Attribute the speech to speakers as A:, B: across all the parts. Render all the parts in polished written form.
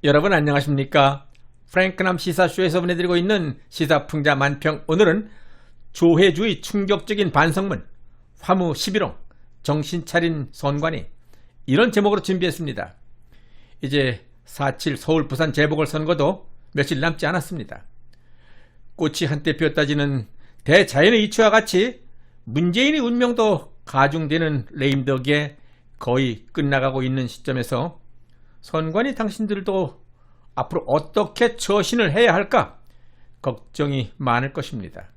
A: 여러분 안녕하십니까? 프랭크남 시사쇼에서 보내드리고 있는 시사풍자 만평. 오늘은 조회주의 충격적인 반성문, 화무 11홍, 정신차린 선관위, 이런 제목으로 준비했습니다. 이제 4.7 서울 부산 재보궐선거도 며칠 남지 않았습니다. 꽃이 한때 피었다지는 대자연의 이치와 같이 문재인의 운명도 가중되는 레임덕에 거의 끝나가고 있는 시점에서 선관위 당신들도 앞으로 어떻게 처신을 해야 할까 걱정이 많을 것입니다.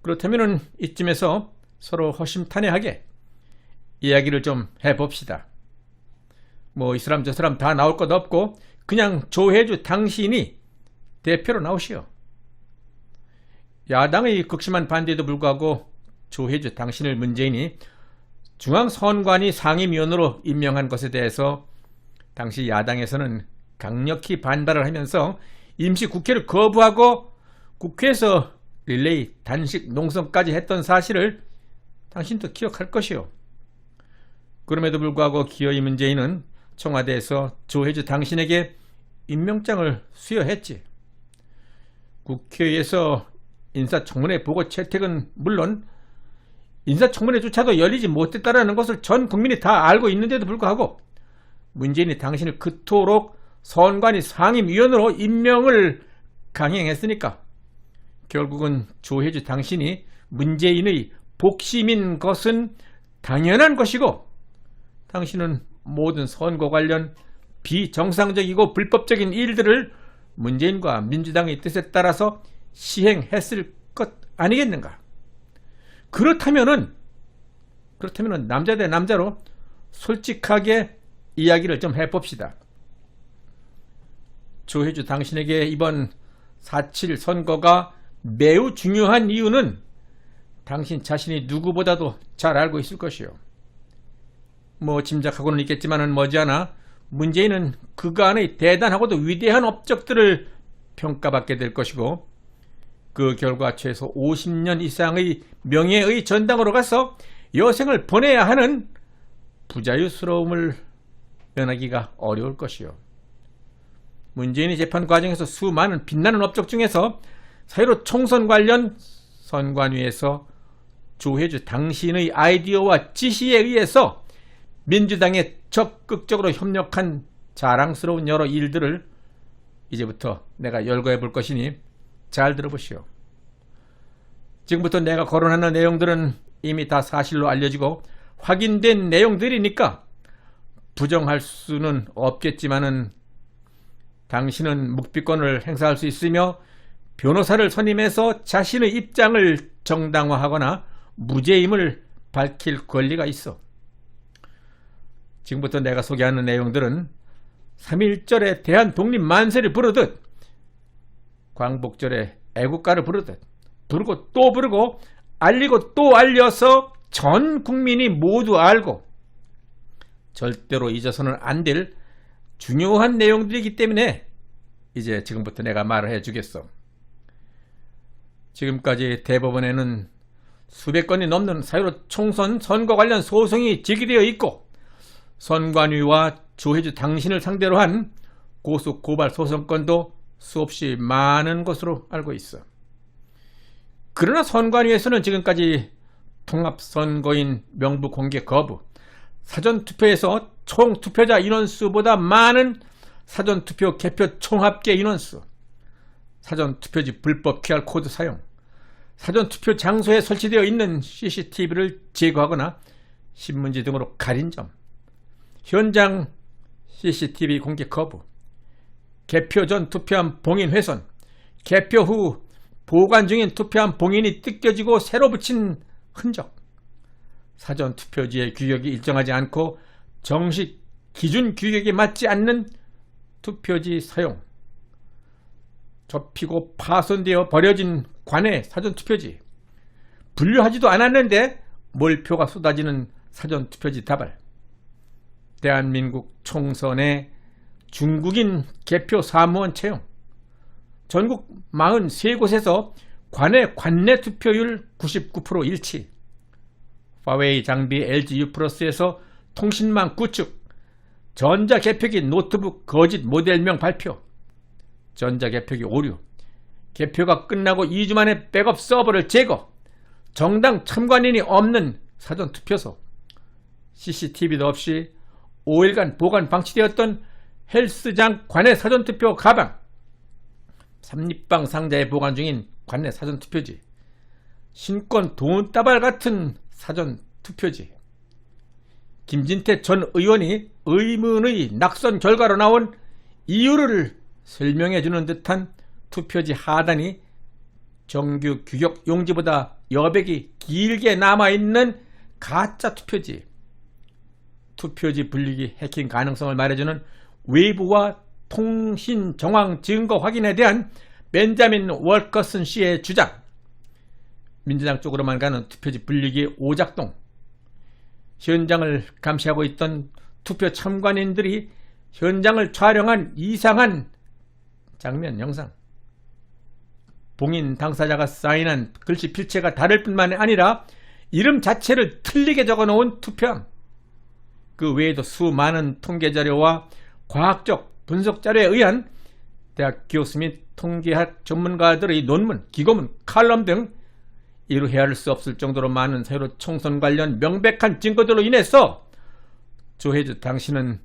A: 그렇다면 이쯤에서 서로 허심탄회하게 이야기를 좀 해봅시다. 이 사람 저 사람 다 나올 것 없고 그냥 조혜주 당신이 대표로 나오시오. 야당의 극심한 반대에도 불구하고 조혜주 당신을 문재인이 중앙선관위 상임위원으로 임명한 것에 대해서 당시 야당에서는 강력히 반발을 하면서 임시국회를 거부하고 국회에서 릴레이 단식 농성까지 했던 사실을 당신도 기억할 것이요. 그럼에도 불구하고 기어이 문재인은 청와대에서 조혜주 당신에게 임명장을 수여했지. 국회에서 인사청문회 보고 채택은 물론 인사청문회조차도 열리지 못했다는 것을 전 국민이 다 알고 있는데도 불구하고 문재인이 당신을 그토록 선관위 상임위원으로 임명을 강행했으니까 결국은 조혜주 당신이 문재인의 복심인 것은 당연한 것이고, 당신은 모든 선거 관련 비정상적이고 불법적인 일들을 문재인과 민주당의 뜻에 따라서 시행했을 것 아니겠는가. 그렇다면은 남자 대 남자로 솔직하게 이야기를 좀 해봅시다. 조혜주 당신에게 이번 4.7 선거가 매우 중요한 이유는 당신 자신이 누구보다도 잘 알고 있을 것이요. 짐작하고는 있겠지만은 머지않아 문재인은 그간의 대단하고도 위대한 업적들을 평가받게 될 것이고, 그 결과 최소 50년 이상의 명예의 전당으로 가서 여생을 보내야 하는 부자유스러움을 면하기가 어려울 것이요. 문재인이 재판 과정에서 수많은 빛나는 업적 중에서 사회로 총선 관련 선관위에서 조혜주 당신의 아이디어와 지시에 의해서 민주당에 적극적으로 협력한 자랑스러운 여러 일들을 이제부터 내가 열거해 볼 것이니 잘 들어보시오. 지금부터 내가 거론하는 내용들은 이미 다 사실로 알려지고 확인된 내용들이니까 부정할 수는 없겠지만은 당신은 묵비권을 행사할 수 있으며 변호사를 선임해서 자신의 입장을 정당화하거나 무죄임을 밝힐 권리가 있어. 지금부터 내가 소개하는 내용들은 3.1절에 대한독립만세를 부르듯 광복절에 애국가를 부르듯 부르고 또 부르고 알리고 또 알려서 전 국민이 모두 알고 절대로 잊어서는 안 될 중요한 내용들이기 때문에 이제 지금부터 내가 말을 해주겠어. 지금까지 대법원에는 수백 건이 넘는 사유로 총선 선거 관련 소송이 제기되어 있고, 선관위와 조혜주 당신을 상대로 한 고소 고발 소송건도 수없이 많은 것으로 알고 있어. 그러나 선관위에서는 지금까지 통합선거인 명부 공개 거부, 사전투표에서 총 투표자 인원수보다 많은 사전투표 개표 총합계 인원수, 사전투표지 불법 QR코드 사용, 사전투표 장소에 설치되어 있는 CCTV를 제거하거나 신문지 등으로 가린 점, 현장 CCTV 공개 거부, 개표 전 투표함 봉인 훼손, 개표 후 보관 중인 투표함 봉인이 뜯겨지고 새로 붙인 흔적, 사전투표지의 규격이 일정하지 않고 정식 기준 규격에 맞지 않는 투표지 사용, 접히고 파손되어 버려진 관내 사전투표지, 분류하지도 않았는데 몰표가 쏟아지는 사전투표지 다발, 대한민국 총선에 중국인 개표 사무원 채용, 전국 43곳에서 관내 투표율 99% 일치, 화웨이 장비 LG U+에서 통신망 구축, 전자개표기 노트북 거짓 모델명 발표, 전자개표기 오류, 개표가 끝나고 2주 만에 백업 서버를 제거, 정당 참관인이 없는 사전투표소, CCTV도 없이 5일간 보관 방치되었던 헬스장 관내 사전투표 가방, 삼립방 상자에 보관 중인 관내 사전투표지, 신권 돈다발 같은 사전투표지, 김진태 전 의원이 의문의 낙선 결과로 나온 이유를 설명해주는 듯한 투표지 하단이 정규 규격 용지보다 여백이 길게 남아있는 가짜 투표지, 투표지 분리기 해킹 가능성을 말해주는 외부와 통신 정황 증거 확인에 대한 벤자민 월커슨 씨의 주장, 민주당 쪽으로만 가는 투표지 분리기 오작동, 현장을 감시하고 있던 투표 참관인들이 현장을 촬영한 이상한 장면 영상, 봉인 당사자가 사인한 글씨 필체가 다를 뿐만 아니라 이름 자체를 틀리게 적어놓은 투표함, 그 외에도 수많은 통계자료와 과학적 분석자료에 의한 대학 교수 및 통계학 전문가들의 논문, 기고문, 칼럼 등 이루 헤아릴 수 없을 정도로 많은 세월호 총선 관련 명백한 증거들로 인해서 조혜주 당신은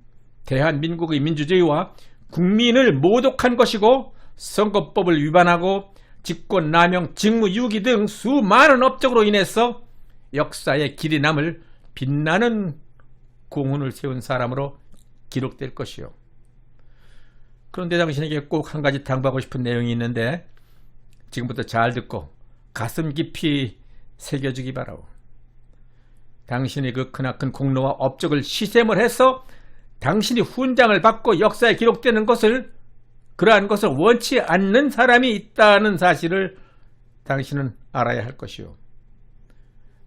A: 대한민국의 민주주의와 국민을 모독한 것이고 선거법을 위반하고 직권남용, 직무유기 등 수많은 업적으로 인해서 역사에 길이 남을 빛나는 공훈을 세운 사람으로 기록될 것이요. 그런데 당신에게 꼭 한 가지 당부하고 싶은 내용이 있는데 지금부터 잘 듣고 가슴 깊이 새겨주기 바라오. 당신이 그 크나큰 공로와 업적을 시샘을 해서 당신이 훈장을 받고 역사에 기록되는 것을, 그러한 것을 원치 않는 사람이 있다는 사실을 당신은 알아야 할 것이오.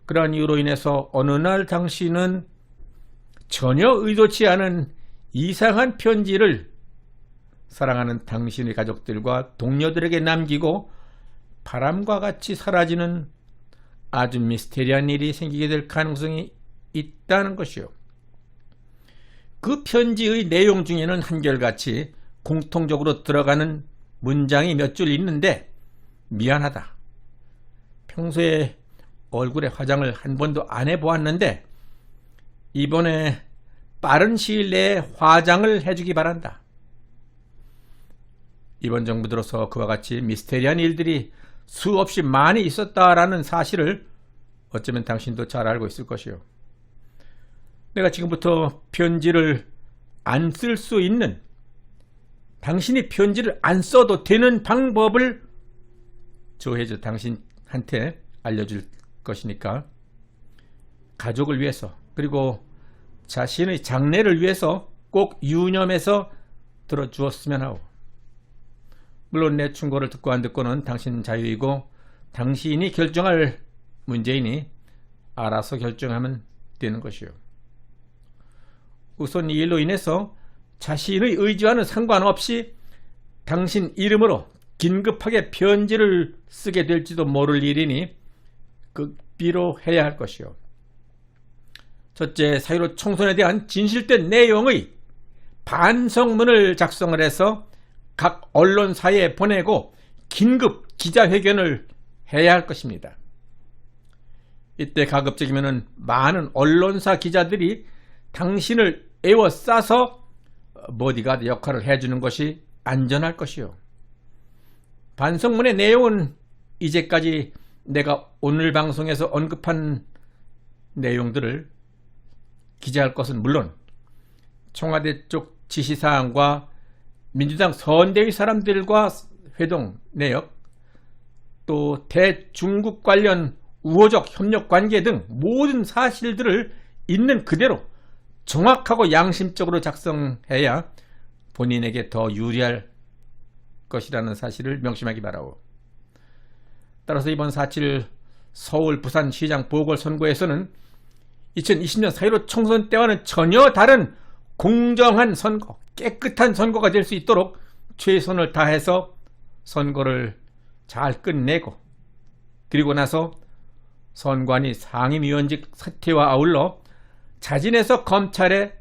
A: 그러한 이유로 인해서 어느 날 당신은 전혀 의도치 않은 이상한 편지를 사랑하는 당신의 가족들과 동료들에게 남기고 바람과 같이 사라지는 아주 미스테리한 일이 생기게 될 가능성이 있다는 것이요. 그 편지의 내용 중에는 한결같이 공통적으로 들어가는 문장이 몇 줄 있는데, 미안하다, 평소에 얼굴에 화장을 한 번도 안 해보았는데 이번에 빠른 시일 내에 화장을 해주기 바란다. 이번 정부 들어서 그와 같이 미스테리한 일들이 수없이 많이 있었다라는 사실을 어쩌면 당신도 잘 알고 있을 것이요. 내가 지금부터 편지를 안 쓸 수 있는, 당신이 편지를 안 써도 되는 방법을 조혜주 당신한테 알려줄 것이니까 가족을 위해서, 그리고 자신의 장래를 위해서 꼭 유념해서 들어주었으면 하오. 물론 내 충고를 듣고 안 듣고는 당신 자유이고 당신이 결정할 문제이니 알아서 결정하면 되는 것이요. 우선 이 일로 인해서 자신의 의지와는 상관없이 당신 이름으로 긴급하게 편지를 쓰게 될지도 모를 일이니 극비로 해야 할 것이요. 첫째, 4.15 총선에 대한 진실된 내용의 반성문을 작성을 해서 각 언론사에 보내고 긴급 기자회견을 해야 할 것입니다. 이때 가급적이면 많은 언론사 기자들이 당신을 에워싸서 보디가드 역할을 해주는 것이 안전할 것이요. 반성문의 내용은 이제까지 내가 오늘 방송에서 언급한 내용들을 기재할 것은 물론 청와대 쪽 지시사항과 민주당 선대위 사람들과 회동 내역, 또 대중국 관련 우호적 협력 관계 등 모든 사실들을 있는 그대로 정확하고 양심적으로 작성해야 본인에게 더 유리할 것이라는 사실을 명심하기 바라오. 따라서 이번 4.7 서울 부산시장 보궐선거에서는 2020년 4.15 총선 때와는 전혀 다른 공정한 선거, 깨끗한 선거가 될 수 있도록 최선을 다해서 선거를 잘 끝내고, 그리고 나서 선관위 상임위원직 사퇴와 아울러 자진해서 검찰에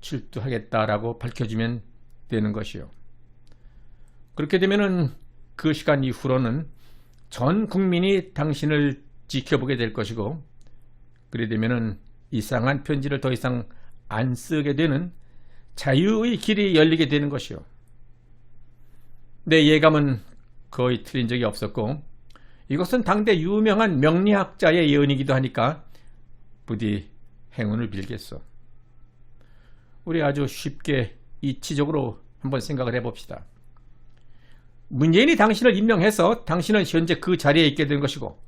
A: 출두하겠다라고 밝혀주면 되는 것이요. 그렇게 되면은 그 시간 이후로는 전 국민이 당신을 지켜보게 될 것이고, 그래 되면은 이상한 편지를 더 이상 안 쓰게 되는 자유의 길이 열리게 되는 것이요. 내 예감은 거의 틀린 적이 없었고, 이것은 당대 유명한 명리학자의 예언이기도 하니까 부디 행운을 빌겠소. 우리 아주 쉽게 이치적으로 한번 생각을 해봅시다. 문재인이 당신을 임명해서 당신은 현재 그 자리에 있게 된 것이고,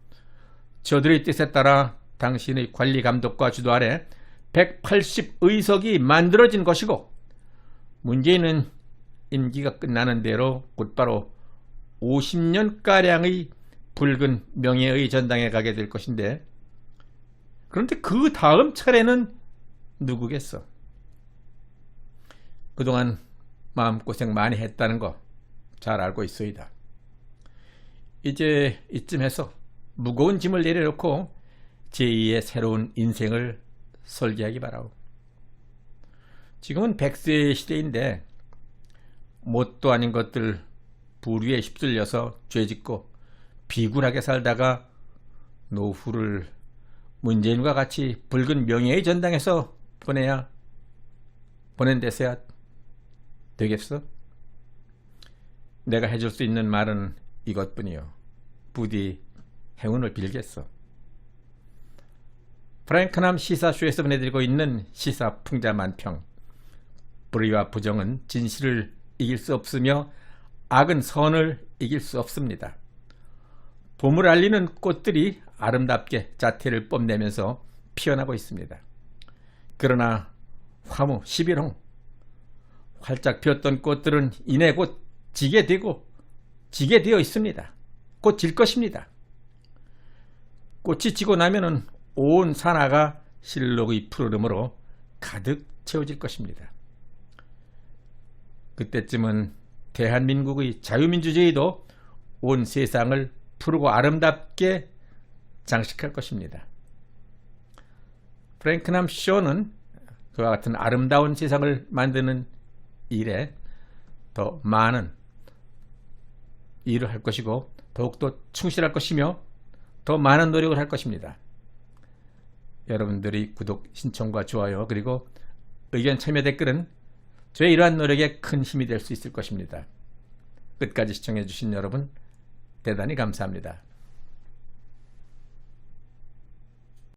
A: 저들의 뜻에 따라 당신의 관리 감독과 주도 아래 180의석이 만들어진 것이고, 문재인은 임기가 끝나는 대로 곧바로 50년가량의 붉은 명예의 전당에 가게 될 것인데, 그런데 그 다음 차례는 누구겠어? 그동안 마음고생 많이 했다는 거 잘 알고 있소이다. 이제 이쯤에서 무거운 짐을 내려놓고 제2의 새로운 인생을 설계하기 바라오. 지금은 100세의 시대인데 뭣도 아닌 것들 부류에 휩쓸려서 죄짓고 비굴하게 살다가 노후를 문재인과 같이 붉은 명예의 전당에서 보낸 데서야 되겠어? 내가 해줄 수 있는 말은 이것뿐이요. 부디 행운을 빌겠어. 프랭크남 시사쇼에서 보내드리고 있는 시사 풍자만평. 불의와 부정은 진실을 이길 수 없으며 악은 선을 이길 수 없습니다. 봄을 알리는 꽃들이 아름답게 자태를 뽐내면서 피어나고 있습니다. 그러나 화무 11홍, 활짝 피었던 꽃들은 이내 곧 지게 되어 있습니다. 곧 질 것입니다. 꽃이 지고 나면은 온 산하가 실록의 푸르름으로 가득 채워질 것입니다. 그때쯤은 대한민국의 자유민주주의도 온 세상을 푸르고 아름답게 장식할 것입니다. 프랭크남 쇼는 그와 같은 아름다운 세상을 만드는 일에 더 많은 일을 할 것이고 더욱더 충실할 것이며 더 많은 노력을 할 것입니다. 여러분들의 구독, 신청과 좋아요 그리고 의견 참여 댓글은 저의 이러한 노력에 큰 힘이 될 수 있을 것입니다. 끝까지 시청해 주신 여러분 대단히 감사합니다.